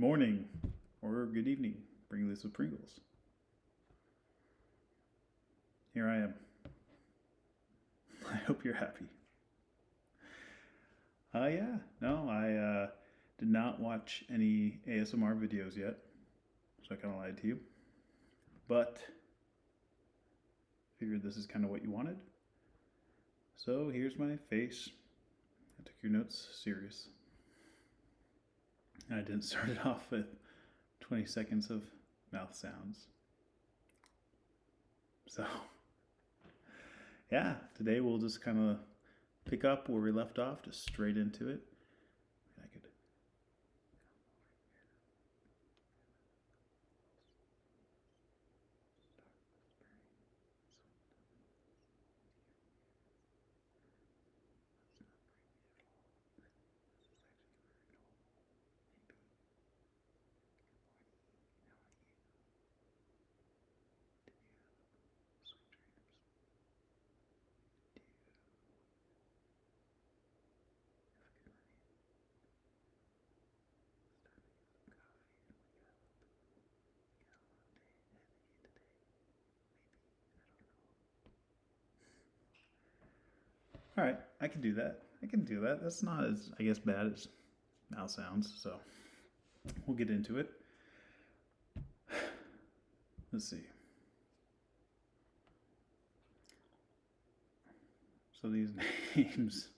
morning or good evening, bringing this with Pringles. Here I am. I hope you're happy. Yeah, no, I did not watch any ASMR videos yet, so I kind of lied to you. But figured this is kind of what you wanted. So here's my face. I took your notes serious. I didn't start it off with 20 seconds of mouth sounds. So, yeah, today we'll just kind of pick up where we left off, just straight into it. I could. All right, I can do that. I can do that. That's not as, I guess, bad as mouth sounds. So we'll get into it. Let's see. So these names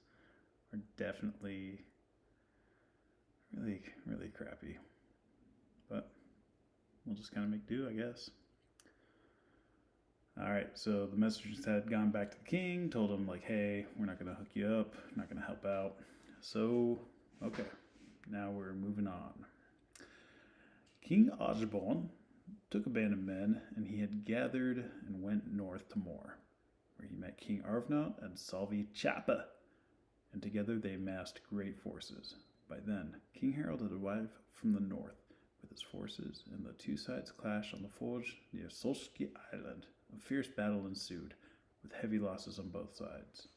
are definitely really crappy. But we'll just kind of make do, I guess. All right, so the messengers had gone back to the king, told him, like, hey, we're not going to hook you up, not going to help out. So, okay, now we're moving on. King Osborne took a band of men, and he had gathered and went north to Moor, where he met King Arvnot and Solvi Chappa, and together they amassed great forces. By then, King Harold had arrived from the north with his forces, and the two sides clashed on the forge near Solski Island. A fierce battle ensued, with heavy losses on both sides.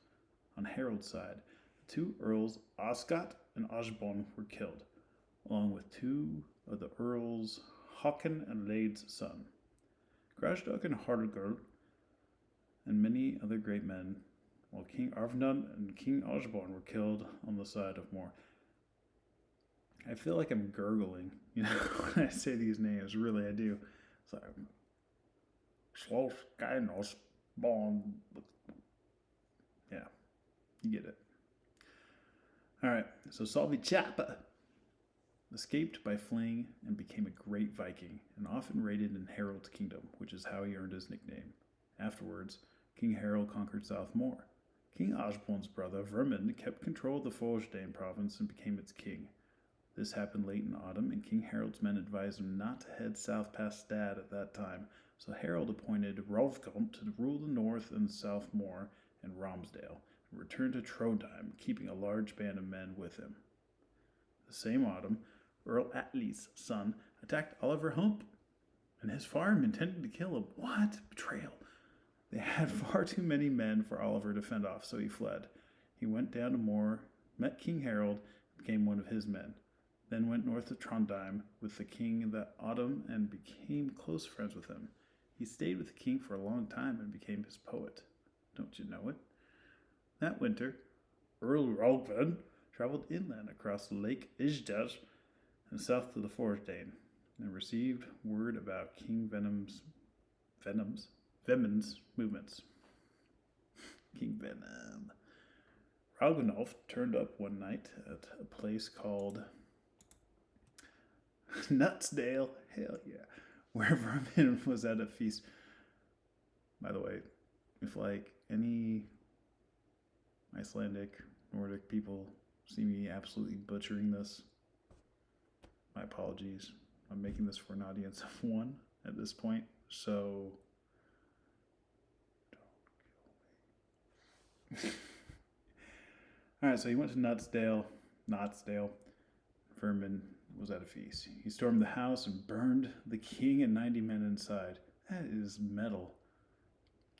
On Harold's side, the two earls Oscott and Osborne were killed, along with two of the earls Håkon and Lade's son. Grasdok and Hardegard, and many other great men, while King Arvnund and King Osborne were killed on the side of Moor. I feel like I'm gurgling, when I say these names. Really, I do. It's like, yeah, you get it. All right, so Solvi Chappa escaped by fleeing and became a great Viking, and often raided in Harold's kingdom, which is how he earned his nickname. Afterwards, King Harold conquered South Moor. King Osborne's brother Vermund kept control of the Forgedane province and became its king. This happened late in autumn, and King Harold's men advised him not to head south past Stad at that time, so Harold appointed Rolfgant to rule the north and south Moor and Romsdale, and returned to Trondheim, keeping a large band of men with him. The same autumn, Earl Atli's son attacked Oliver Hump and his farm, intending to kill him. What? Betrayal. They had far too many men for Oliver to fend off, so he fled. He went down to Moor, met King Harold, and became one of his men. Then went north to Trondheim with the king that autumn and became close friends with him. He stayed with the king for a long time and became his poet. Don't you know it? That winter, Earl Rolven traveled inland across Lake Isdal and south to the Forgedane, and received word about King Venom's movements. King Venom. Ragnolf turned up one night at a place called Nutsdale, hell yeah, where Vermin was at a feast. By the way, if like any Icelandic, Nordic people see me absolutely butchering this, my apologies. I'm making this for an audience of one at this point, so don't kill me. Alright, so he went to Knotsdale. Vermin was at a feast. He stormed the house and burned the king and 90 men inside. That is metal.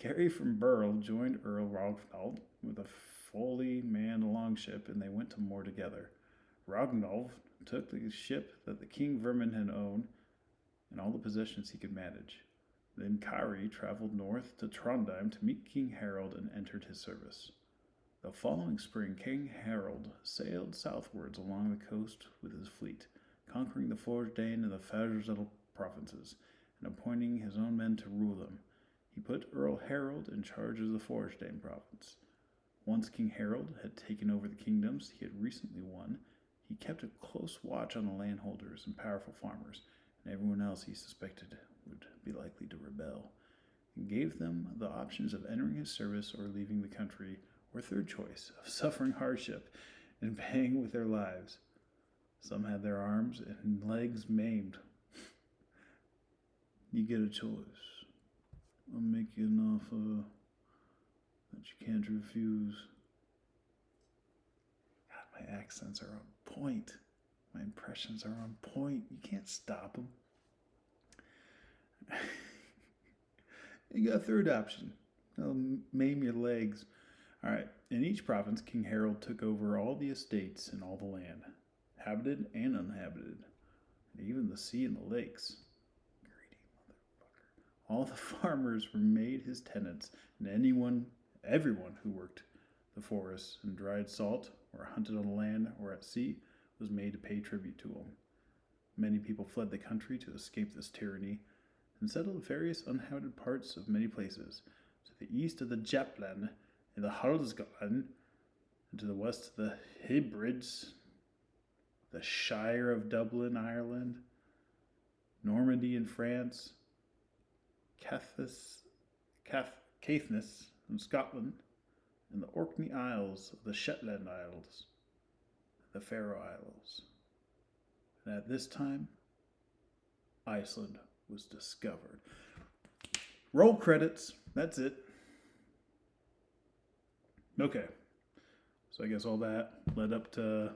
Gary from Burl joined Earl Rogfald with a fully manned longship, and they went to Moor together. Ragnolf took the ship that the King Vermin had owned and all the possessions he could manage. Then Kari traveled north to Trondheim to meet King Harald and entered his service. The following spring, King Harald sailed southwards along the coast with his fleet, conquering the Forsdane and the Faerzel provinces, and appointing his own men to rule them. He put Earl Harold in charge of the Forsdane province. Once King Harold had taken over the kingdoms he had recently won, he kept a close watch on the landholders and powerful farmers, and everyone else he suspected would be likely to rebel, and gave them the options of entering his service or leaving the country, or third choice, of suffering hardship and paying with their lives. Some had their arms and legs maimed. You get a choice. I'll make you an offer that you can't refuse. God, my accents are on point. My impressions are on point. You can't stop them. You got a third option. I'll maim your legs. All right. In each province, King Harold took over all the estates and all the land, habited and uninhabited, and even the sea and the lakes. Greedy motherfucker. All the farmers were made his tenants, and everyone who worked the forests and dried salt, or hunted on the land or at sea, was made to pay tribute to him. Many people fled the country to escape this tyranny, and settled in various uninhabited parts of many places, to the east of the Japland, in the Harlesglen, and to the west of the Hebrides, the Shire of Dublin, Ireland, Normandy in France, Caithness in Scotland, and the Orkney Isles of the Shetland Isles, the Faroe Isles. And at this time, Iceland was discovered. Roll credits. That's it. Okay. So I guess all that led up to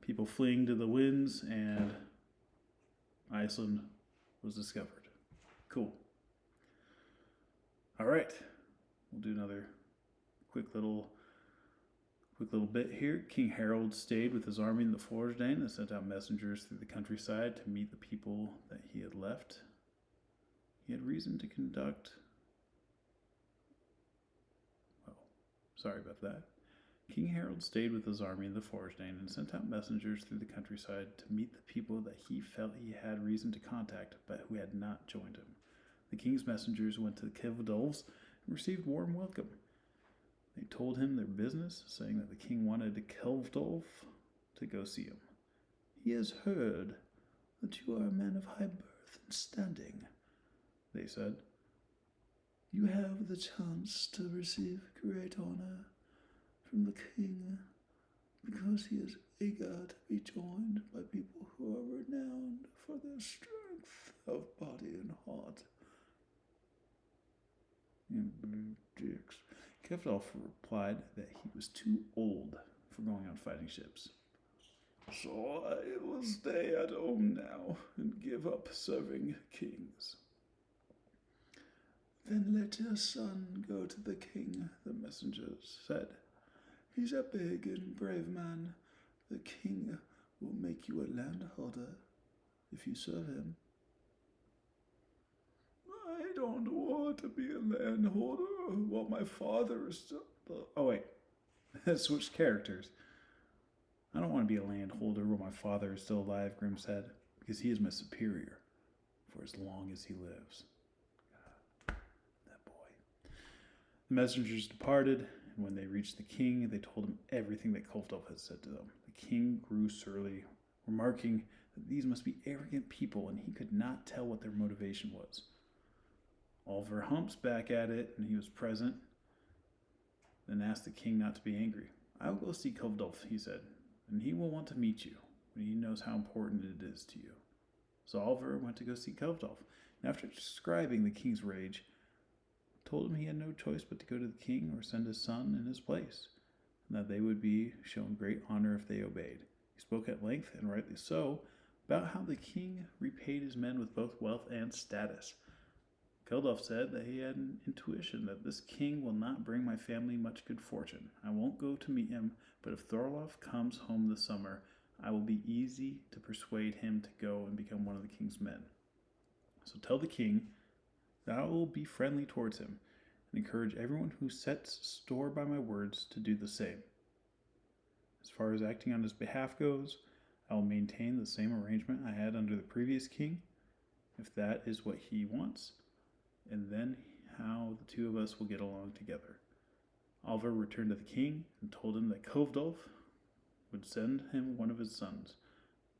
people fleeing to the winds, and Iceland was discovered. Cool. All right. We'll do another quick little bit here. King Harold stayed with his army in the Forsdane and sent out messengers through the countryside to meet the people that he had left. He had reason to conduct... Sorry about that. King Harold stayed with his army in the Forsdane and sent out messengers through the countryside to meet the people that he felt he had reason to contact, but who had not joined him. The king's messengers went to the Kevdolves and received warm welcome. They told him their business, saying that the king wanted a Kevdolf to go see him. He has heard that you are a man of high birth and standing, they said. You have the chance to receive great honor from the king because he is eager to be joined by people who are renowned for their strength of body and heart. You dicks. Kevdolf replied that he was too old for going on fighting ships. So I will stay at home now and give up serving kings. Then let your son go to the king, the messengers said. He's a big and brave man. The king will make you a landholder if you serve him. I don't want to be a landholder while my father is still... Oh, wait. Switched characters. I don't want to be a landholder while my father is still alive, Grim said, because he is my superior for as long as he lives. The messengers departed, and when they reached the king, they told him everything that Kevdolf had said to them. The king grew surly, remarking that these must be arrogant people, and he could not tell what their motivation was. Oliver humps back at it, and he was present, then asked the king not to be angry. I will go see Kevdolf, he said, and he will want to meet you, when he knows how important it is to you. So Oliver went to go see Kevdolf, and after describing the king's rage, told him he had no choice but to go to the king or send his son in his place, and that they would be shown great honor if they obeyed. He spoke at length, and rightly so, about how the king repaid his men with both wealth and status. Kevdolf said that he had an intuition that this king will not bring my family much good fortune. I won't go to meet him, but if Thorolf comes home this summer, I will be easy to persuade him to go and become one of the king's men. So tell the king that I will be friendly towards him and encourage everyone who sets store by my words to do the same. As far as acting on his behalf goes, I will maintain the same arrangement I had under the previous king, if that is what he wants, and then how the two of us will get along together. Alvar returned to the king and told him that Kovdolf would send him one of his sons,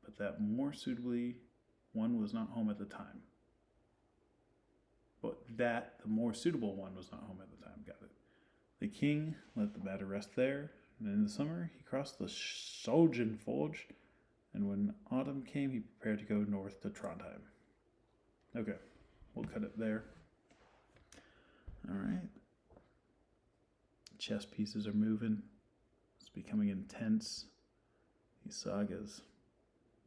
but that more suitably one was not home at the time. But that the more suitable one was not home at the time. Got it. The king let the matter rest there, and in the summer he crossed the Solgenforge, and when autumn came he prepared to go north to Trondheim. Okay, we'll cut it there. Alright. Chess pieces are moving. It's becoming intense. These sagas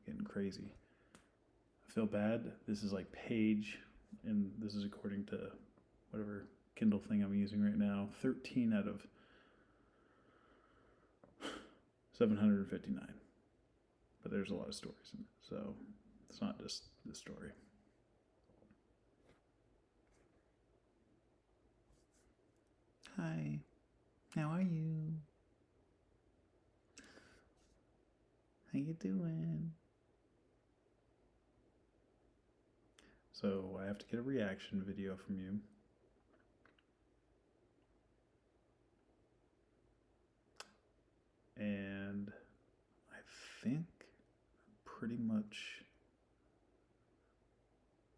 getting crazy. I feel bad. This is like page, and this is according to whatever Kindle thing I'm using right now. 13 out of 759. But there's a lot of stories in it, so it's not just this story. Hi, how are you? How you doing? So I have to get a reaction video from you. And I think pretty much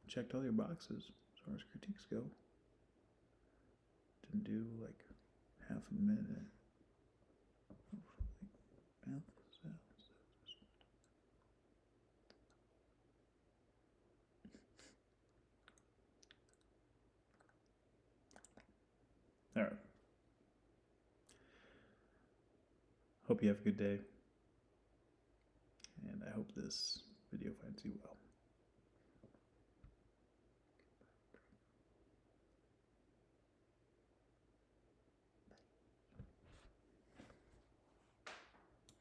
checked all your boxes as far as critiques go. Didn't do like half a minute. All right. Hope you have a good day. And I hope this